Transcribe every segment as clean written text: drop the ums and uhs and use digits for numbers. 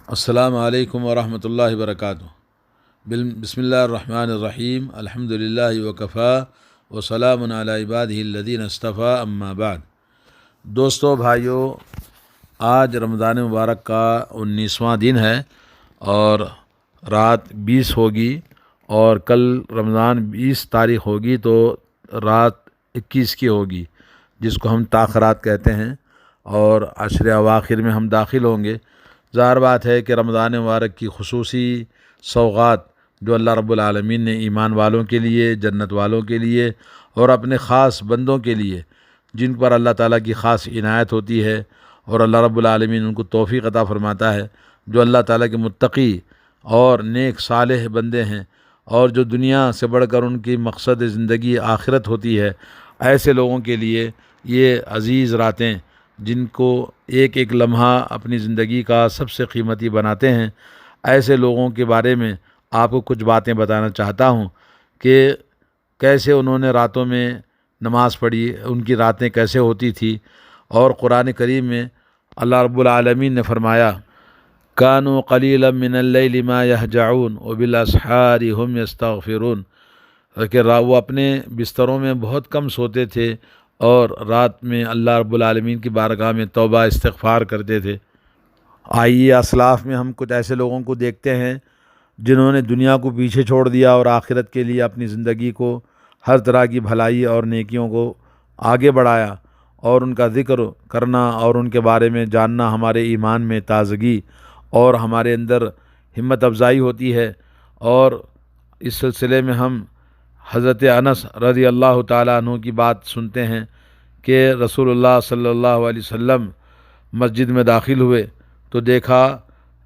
السلام علیکم ورحمۃ اللہ وبرکاتہ۔ بسم اللہ الرحمن الرحیم، الحمد للہ وکفا وسلام علی عبادہ الذین اصطفیٰ، اما بعد۔ دوستو بھائیو، آج رمضان مبارک کا 19واں دن ہے اور رات 20 ہوگی، اور کل رمضان 20 تاریخ ہوگی تو رات 21 کی ہوگی، جس کو ہم تاخرات کہتے ہیں، اور عشر اواخر میں ہم داخل ہوں گے۔ ظاہر بات ہے کہ رمضان مبارک کی خصوصی سوغات جو اللہ رب العالمین نے ایمان والوں کے لیے، جنت والوں کے لیے اور اپنے خاص بندوں کے لیے، جن پر اللہ تعالیٰ کی خاص عنایت ہوتی ہے اور اللہ رب العالمین ان کو توفیق عطا فرماتا ہے، جو اللہ تعالیٰ کے متقی اور نیک صالح بندے ہیں، اور جو دنیا سے بڑھ کر ان کی مقصد زندگی آخرت ہوتی ہے، ایسے لوگوں کے لیے یہ عزیز راتیں، جن کو ایک ایک لمحہ اپنی زندگی کا سب سے قیمتی بناتے ہیں، ایسے لوگوں کے بارے میں آپ کو کچھ باتیں بتانا چاہتا ہوں کہ کیسے انہوں نے راتوں میں نماز پڑھی، ان کی راتیں کیسے ہوتی تھی۔ اور قرآن کریم میں اللہ رب العالمین نے فرمایا، کانوا قلیلا من اللیل ما یہجعون وبالاسحار هم یستغفرون، کہ وہ اپنے بستروں میں بہت کم سوتے تھے اور رات میں اللہ رب العالمین کی بارگاہ میں توبہ استغفار کرتے تھے۔ آئیے اسلاف میں ہم کچھ ایسے لوگوں کو دیکھتے ہیں جنہوں نے دنیا کو پیچھے چھوڑ دیا اور آخرت کے لیے اپنی زندگی کو، ہر طرح کی بھلائی اور نیکیوں کو آگے بڑھایا، اور ان کا ذکر کرنا اور ان کے بارے میں جاننا ہمارے ایمان میں تازگی اور ہمارے اندر ہمت افزائی ہوتی ہے۔ اور اس سلسلے میں ہم حضرت انس رضی اللہ تعالیٰ عنہ کی بات سنتے ہیں کہ رسول اللہ صلی اللہ علیہ وسلم مسجد میں داخل ہوئے تو دیکھا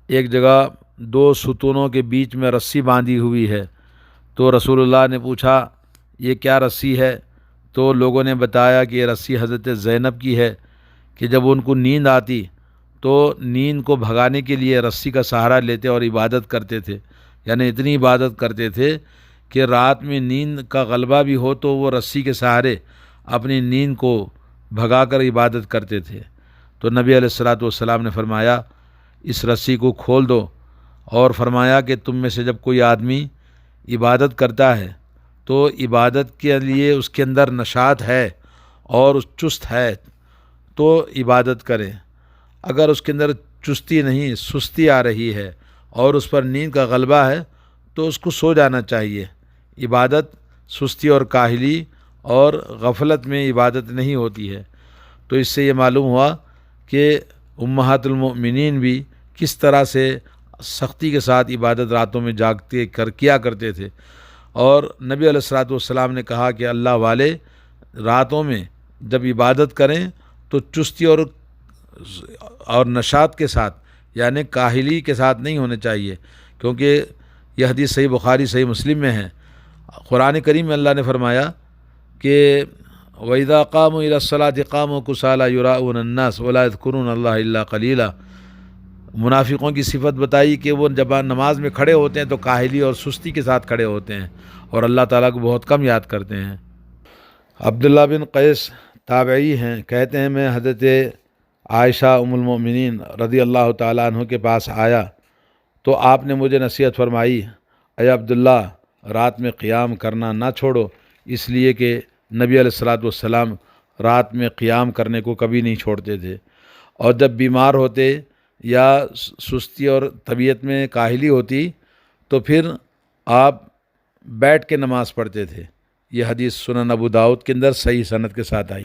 ایک جگہ 2 ستونوں کے بیچ میں رسی باندھی ہوئی ہے۔ تو رسول اللہ نے پوچھا، یہ کیا رسی ہے؟ تو لوگوں نے بتایا کہ یہ رسی حضرت زینب کی ہے، کہ جب ان کو نیند آتی تو نیند کو بھگانے کے لیے رسی کا سہارا لیتے اور عبادت کرتے تھے، یعنی اتنی عبادت کرتے تھے کہ رات میں نیند کا غلبہ بھی ہو تو وہ رسی کے سہارے اپنی نیند کو بھگا کر عبادت کرتے تھے۔ تو نبی علیہ الصلوۃ والسلام نے فرمایا، اس رسی کو کھول دو، اور فرمایا کہ تم میں سے جب کوئی آدمی عبادت کرتا ہے تو عبادت کے لیے اس کے اندر نشاط ہے اور اس چست ہے تو عبادت کرے، اگر اس کے اندر چستی نہیں، سستی آ رہی ہے اور اس پر نیند کا غلبہ ہے تو اس کو سو جانا چاہیے۔ عبادت سستی اور کاہلی اور غفلت میں عبادت نہیں ہوتی ہے۔ تو اس سے یہ معلوم ہوا کہ امہات المؤمنین بھی کس طرح سے سختی کے ساتھ عبادت راتوں میں جاگتے کیا کرتے تھے، اور نبی علیہ الصلوۃ والسلام نے کہا کہ اللہ والے راتوں میں جب عبادت کریں تو چستی اور نشاط کے ساتھ، یعنی کاہلی کے ساتھ نہیں ہونے چاہیے، کیونکہ یہ حدیث صحیح بخاری صحیح مسلم میں ہے۔ قرآن کریم میں اللہ نے فرمایا کہ وَإِذَا قَامُوا إِلَى الصَّلَاةِ قَامُوا كُسَالَىٰ يُرَاءُونَ النَّاسَ وَلَا يَذْكُرُونَ اللَّهَ إِلَّا قَلِيلًا۔ منافقوں کی صفت بتائی کہ وہ جب نماز میں کھڑے ہوتے ہیں تو کاہلی اور سستی کے ساتھ کھڑے ہوتے ہیں اور اللہ تعالیٰ کو بہت کم یاد کرتے ہیں۔ عبداللہ بن قیس تابعی ہیں، کہتے ہیں میں حضرت عائشہ ام المؤمنین رضی اللہ تعالیٰ عنہ کے پاس آیا تو آپ نے مجھے نصیحت فرمائی، اے عبداللہ، رات میں قیام کرنا نہ چھوڑو، اس لیے کہ نبی علیہ الصلوۃ والسلام رات میں قیام کرنے کو کبھی نہیں چھوڑتے تھے، اور جب بیمار ہوتے یا سستی اور طبیعت میں کاہلی ہوتی تو پھر آپ بیٹھ کے نماز پڑھتے تھے۔ یہ حدیث سنن ابو داؤد کے اندر صحیح سند کے ساتھ آئی۔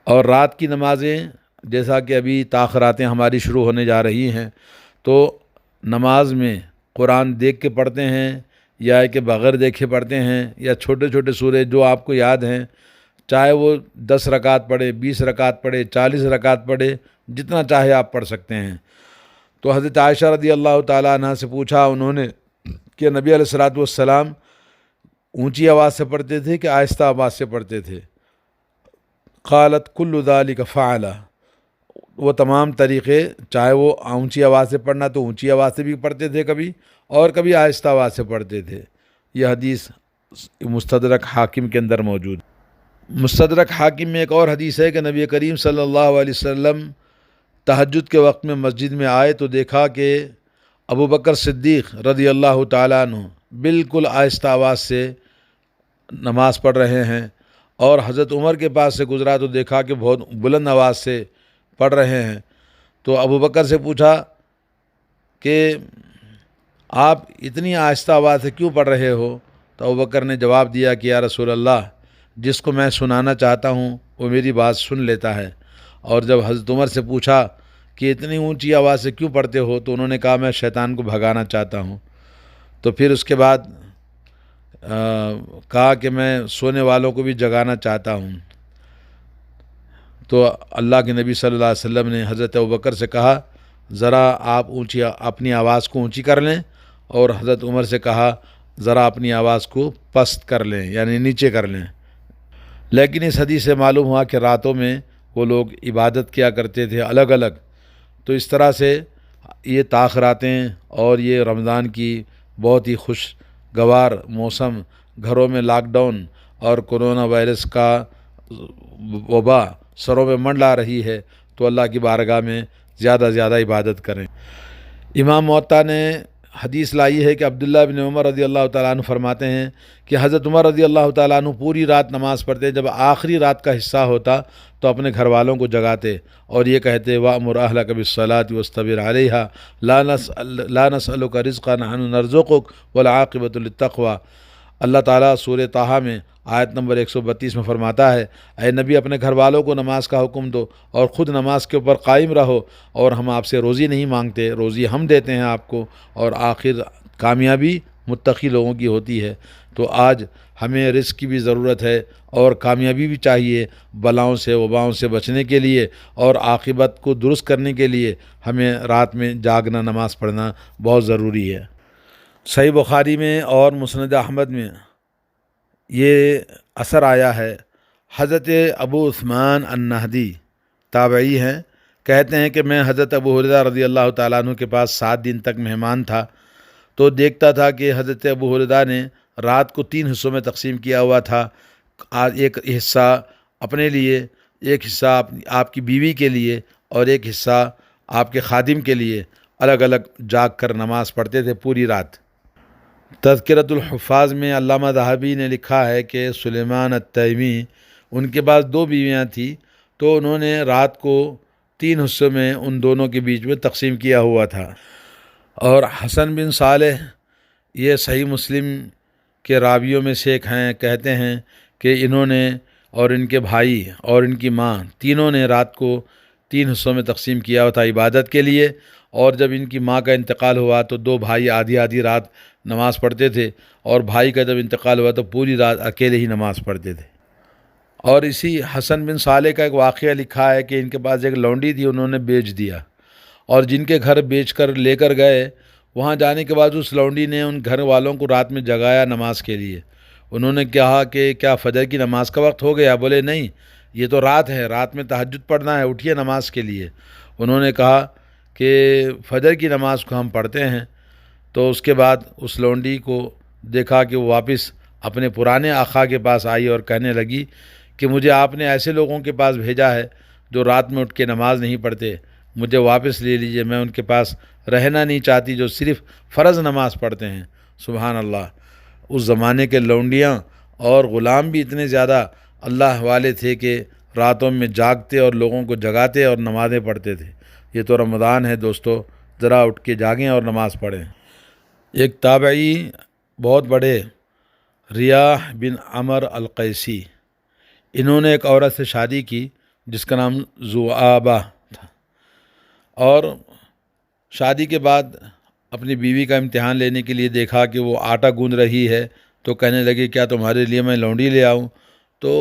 اور رات کی نمازیں، جیسا کہ ابھی تاخراتیں ہماری شروع ہونے جا رہی ہیں، تو نماز میں قرآن دیکھ کے پڑھتے ہیں یا کہ بغیر دیکھے پڑھتے ہیں، یا چھوٹے چھوٹے سورے جو آپ کو یاد ہیں، چاہے وہ 10 رکعت پڑھے، 20 رکعت پڑھے، 40 رکعت پڑھے، جتنا چاہے آپ پڑھ سکتے ہیں۔ تو حضرت عائشہ رضی اللہ تعالیٰ عنہ سے پوچھا انہوں نے کہ نبی علیہ الصلوۃ والسلام اونچی آواز سے پڑھتے تھے کہ آہستہ آواز سے پڑھتے تھے؟ قالت کل ذلک فعل، وہ تمام طریقے، چاہے وہ اونچی آواز سے پڑھنا تو اونچی آواز سے بھی پڑھتے تھے کبھی، اور کبھی آہستہ آواز سے پڑھتے تھے۔ یہ حدیث مستدرک حاکم کے اندر موجود۔ مستدرک حاکم میں ایک اور حدیث ہے کہ نبی کریم صلی اللہ علیہ وسلم تہجد کے وقت میں مسجد میں آئے تو دیکھا کہ ابو بکر صدیق رضی اللہ تعالیٰ عنہ بالکل آہستہ آواز سے نماز پڑھ رہے ہیں، اور حضرت عمر کے پاس سے گزرا تو دیکھا کہ بہت بلند آواز سے پڑھ رہے ہیں۔ تو ابو بکر سے پوچھا کہ آپ اتنی آہستہ آواز سے کیوں پڑھ رہے ہو؟ تو ابو بکر نے جواب دیا کہ یا رسول اللہ، جس کو میں سنانا چاہتا ہوں وہ میری بات سن لیتا ہے۔ اور جب حضرت عمر سے پوچھا کہ اتنی اونچی آواز سے کیوں پڑھتے ہو، تو انہوں نے کہا میں شیطان کو بھگانا چاہتا ہوں۔ تو پھر اس کے بعد کہا کہ میں سونے والوں کو بھی جگانا چاہتا ہوں۔ تو اللہ کے نبی صلی اللہ علیہ وسلم نے حضرت ابوبکر سے کہا ذرا آپ اپنی آواز کو اونچی کر لیں، اور حضرت عمر سے کہا ذرا اپنی آواز کو پست کر لیں، یعنی نیچے کر لیں۔ لیکن اس حدیث سے معلوم ہوا کہ راتوں میں وہ لوگ عبادت کیا کرتے تھے الگ الگ۔ تو اس طرح سے یہ تاخیراتیں اور یہ رمضان کی بہت ہی خوشگوار موسم، گھروں میں لاک ڈاؤن اور کرونا وائرس کا وبا سروں میں منڈلا رہی ہے، تو اللہ کی بارگاہ میں زیادہ زیادہ عبادت کریں۔ امام موطا نے حدیث لائی ہے کہ عبداللہ بن عمر رضی اللہ تعالیٰ عنہ فرماتے ہیں کہ حضرت عمر رضی اللہ تعالیٰ عنہ پوری رات نماز پڑھتے، جب آخری رات کا حصہ ہوتا تو اپنے گھر والوں کو جگاتے اور یہ کہتے وَأْمُرْ أَهْلَكَ بِالصَّلَاةِ وَاصْطَبِرْ عَلَيْهَا لَا نَسْأَلُكَ رِزْقًا نَحْنُ نَرْزُقُكَ وَالْعَاقِبَةُ لِلتَّقْوَىٰ۔ اللہ تعالیٰ سورہ طٰہٰ میں آیت نمبر 132 میں فرماتا ہے اے نبی اپنے گھر والوں کو نماز کا حکم دو اور خود نماز کے اوپر قائم رہو، اور ہم آپ سے روزی نہیں مانگتے، روزی ہم دیتے ہیں آپ کو، اور آخر کامیابی متقی لوگوں کی ہوتی ہے۔ تو آج ہمیں رزق کی بھی ضرورت ہے اور کامیابی بھی چاہیے، بلاؤں سے وباؤں سے بچنے کے لیے اور عاقبت کو درست کرنے کے لیے ہمیں رات میں جاگنا، نماز پڑھنا بہت ضروری ہے۔ صحیح بخاری میں اور مسند احمد میں یہ اثر آیا ہے۔ حضرت ابو عثمان النہدی تابعی ہیں، کہتے ہیں کہ میں حضرت ابو ہریرہ رضی اللہ تعالیٰ عنہ کے پاس 7 دن تک مہمان تھا، تو دیکھتا تھا کہ حضرت ابو ہریرہ نے رات کو 3 حصوں میں تقسیم کیا ہوا تھا، ایک حصہ اپنے لیے، ایک حصہ آپ کی بیوی کے لیے، اور ایک حصہ آپ کے خادم کے لیے، الگ الگ جاگ کر نماز پڑھتے تھے پوری رات۔ تذکرۃ الحفاظ میں علامہ ذہبی نے لکھا ہے کہ سلیمان التیمی، ان کے پاس 2 بیویاں تھیں، تو انہوں نے رات کو 3 حصوں میں ان دونوں کے بیچ میں تقسیم کیا ہوا تھا۔ اور حسن بن صالح یہ صحیح مسلم کے راویوں میں سے ایک ہیں، کہتے ہیں کہ انہوں نے اور ان کے بھائی اور ان کی ماں تینوں نے رات کو 3 حصوں میں تقسیم کیا ہوا تھا عبادت کے لیے، اور جب ان کی ماں کا انتقال ہوا تو 2 بھائی آدھی آدھی رات نماز پڑھتے تھے، اور بھائی کا جب انتقال ہوا تو پوری رات اکیلے ہی نماز پڑھتے تھے۔ اور اسی حسن بن صالح کا ایک واقعہ لکھا ہے کہ ان کے پاس ایک لونڈی تھی، انہوں نے بیچ دیا، اور جن کے گھر بیچ کر لے کر گئے، وہاں جانے کے بعد اس لونڈی نے ان گھر والوں کو رات میں جگایا نماز کے لیے۔ انہوں نے کہا کہ کیا فجر کی نماز کا وقت ہو گیا؟ بولے نہیں، یہ تو رات ہے، رات میں تہجد پڑھنا ہے، اٹھیے نماز کے لیے۔ انہوں نے کہا کہ فجر کی نماز کو ہم پڑھتے ہیں۔ تو اس کے بعد اس لونڈی کو دیکھا کہ وہ واپس اپنے پرانے آقا کے پاس آئی اور کہنے لگی کہ مجھے آپ نے ایسے لوگوں کے پاس بھیجا ہے جو رات میں اٹھ کے نماز نہیں پڑھتے، مجھے واپس لے لیجئے، میں ان کے پاس رہنا نہیں چاہتی جو صرف فرض نماز پڑھتے ہیں۔ سبحان اللہ، اس زمانے کے لونڈیاں اور غلام بھی اتنے زیادہ اللہ والے تھے کہ راتوں میں جاگتے اور لوگوں کو جگاتے اور نمازیں پڑھتے تھے۔ یہ تو رمضان ہے دوستو، ذرا اٹھ کے جاگیں اور نماز پڑھیں۔ ایک تابعی بہت بڑے ریاح بن عمر القیسی، انہوں نے ایک عورت سے شادی کی جس کا نام ذؤابہ تھا، اور شادی کے بعد اپنی بیوی کا امتحان لینے کے لیے دیکھا کہ وہ آٹا گوندھ رہی ہے، تو کہنے لگے کیا تمہارے لیے میں لونڈی لے آؤں؟ تو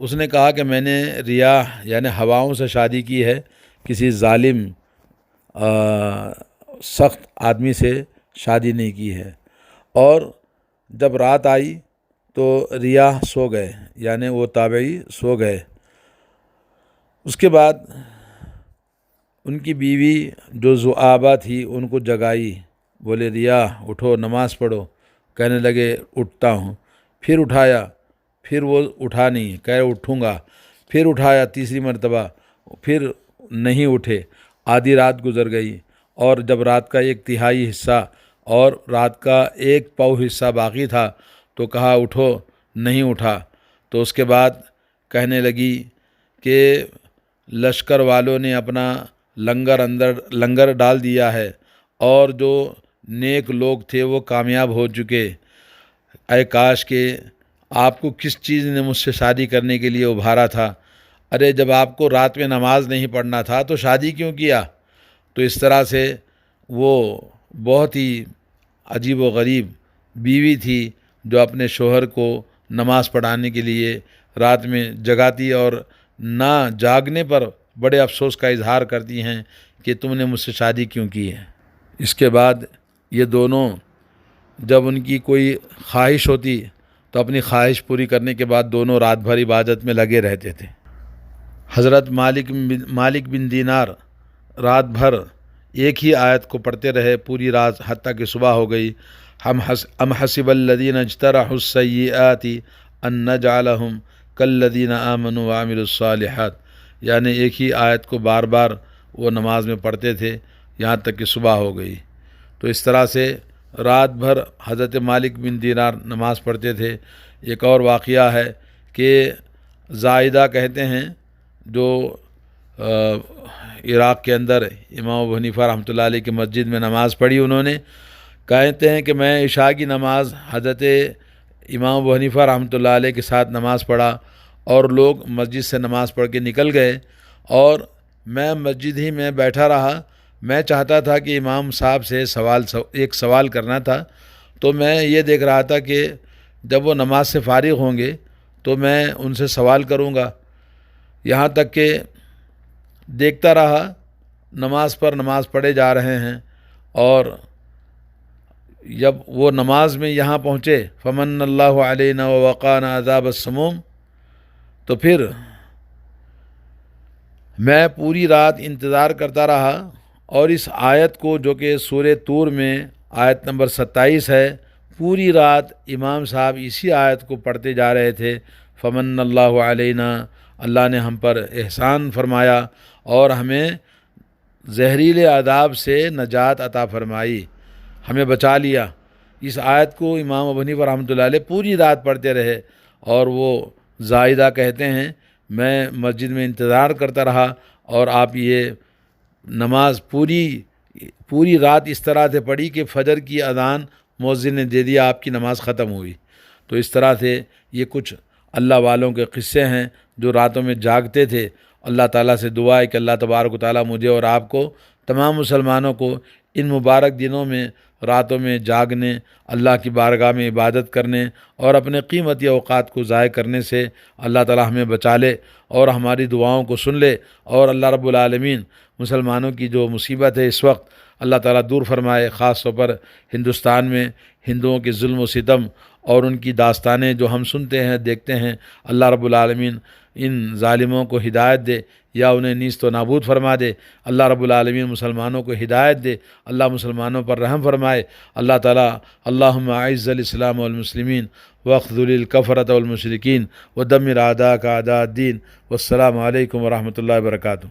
اس نے کہا کہ میں نے ریاح یعنی ہواؤں سے شادی کی ہے، کسی ظالم سخت آدمی سے شادی نہیں کی ہے۔ اور جب رات آئی تو ریاح سو گئے، یعنی وہ تابعی سو گئے۔ اس کے بعد ان کی بیوی جو ذؤابہ تھی ان کو جگائی، بولے ریاح اٹھو نماز پڑھو، کہنے لگے اٹھتا ہوں، پھر اٹھایا، پھر وہ اٹھا نہیں، کہے اٹھوں گا، پھر اٹھایا تیسری مرتبہ، پھر نہیں اٹھے، آدھی رات گزر گئی، اور جب رات کا 1/3 حصہ اور رات کا 1 پاؤ حصہ باقی تھا تو کہا اٹھو، نہیں اٹھا۔ تو اس کے بعد کہنے لگی کہ لشکر والوں نے اپنا لنگر ڈال دیا ہے اور جو نیک لوگ تھے وہ کامیاب ہو چکے۔ اے کاش کہ آپ کو کس چیز نے مجھ سے شادی کرنے کے لیے ابھارا تھا۔ ارے جب آپ کو رات میں نماز نہیں پڑھنا تھا تو شادی کیوں کیا؟ تو اس طرح سے وہ بہت ہی عجیب و غریب بیوی تھی جو اپنے شوہر کو نماز پڑھانے کے لیے رات میں جگاتی اور نہ جاگنے پر بڑے افسوس کا اظہار کرتی ہیں کہ تم نے مجھ سے شادی کیوں کی ہے۔ اس کے بعد یہ دونوں جب ان کی کوئی خواہش ہوتی تو اپنی خواہش پوری کرنے کے بعد دونوں رات بھر عبادت میں لگے رہتے تھے۔ حضرت مالک بن دینار رات بھر ایک ہی آیت کو پڑھتے رہے پوری رات حتیٰ کہ صبح ہو گئی۔ ام حسب الذین اجترحوا السیئات ان نجعلہم کالذین آمنوا وعملوا الصالحات، یعنی ایک ہی آیت کو بار بار وہ نماز میں پڑھتے تھے یہاں تک کہ صبح ہو گئی۔ تو اس طرح سے رات بھر حضرت مالک بن دینار نماز پڑھتے تھے۔ ایک اور واقعہ ہے کہ زائدہ کہتے ہیں جو عراق کے اندر امام ابو حنیفہ رحمۃ اللہ علیہ کی مسجد میں نماز پڑھی انہوں نے، کہتے ہیں کہ میں عشاء کی نماز حضرت امام ابو حنیفہ رحمۃ اللہ علیہ کے ساتھ نماز پڑھا اور لوگ مسجد سے نماز پڑھ کے نکل گئے اور میں مسجد ہی میں بیٹھا رہا۔ میں چاہتا تھا کہ امام صاحب سے ایک سوال کرنا تھا، تو میں یہ دیکھ رہا تھا کہ جب وہ نماز سے فارغ ہوں گے تو میں ان سے سوال کروں گا، یہاں تک کہ دیکھتا رہا نماز پر نماز پڑھے جا رہے ہیں، اور جب وہ نماز میں یہاں پہنچے فمن اللہ علینا ووقانا عذاب السموم، تو پھر میں پوری رات انتظار کرتا رہا اور اس آیت کو جو کہ سورہ طور میں آیت نمبر 27 ہے، پوری رات امام صاحب اسی آیت کو پڑھتے جا رہے تھے۔ فمن اللہ علینا، اللہ نے ہم پر احسان فرمایا اور ہمیں زہریلے عذاب سے نجات عطا فرمائی، ہمیں بچا لیا۔ اس آیت کو امام ابو حنیفہ رحمۃ اللہ علیہ پوری رات پڑھتے رہے، اور وہ زائدہ کہتے ہیں میں مسجد میں انتظار کرتا رہا اور آپ یہ نماز پوری رات اس طرح سے پڑھی کہ فجر کی اذان مؤذن نے دے دیا، آپ کی نماز ختم ہوئی۔ تو اس طرح سے یہ کچھ اللہ والوں کے قصے ہیں جو راتوں میں جاگتے تھے۔ اللہ تعالیٰ سے دعا ہے کہ اللہ تبارک و تعالیٰ مجھے اور آپ کو، تمام مسلمانوں کو، ان مبارک دنوں میں راتوں میں جاگنے، اللہ کی بارگاہ میں عبادت کرنے اور اپنے قیمتی اوقات کو ضائع کرنے سے اللہ تعالیٰ ہمیں بچا لے اور ہماری دعاؤں کو سن لے، اور اللہ رب العالمین مسلمانوں کی جو مصیبت ہے اس وقت اللہ تعالیٰ دور فرمائے۔ خاص طور پر ہندوستان میں ہندوؤں کے ظلم و ستم اور ان کی داستانیں جو ہم سنتے ہیں دیکھتے ہیں، اللہ رب العالمین ان ظالموں کو ہدایت دے یا انہیں نیست و نابود فرما دے۔ اللہ رب العالمین مسلمانوں کو ہدایت دے، اللہ مسلمانوں پر رحم فرمائے۔ اللہ تعالیٰ اللہم اعز الاسلام والمسلمین واخذل الکفرۃ والمشرکین ودمر اعداءک اعداء الدین۔ والسلام علیکم ورحمۃ اللہ وبرکاتہ۔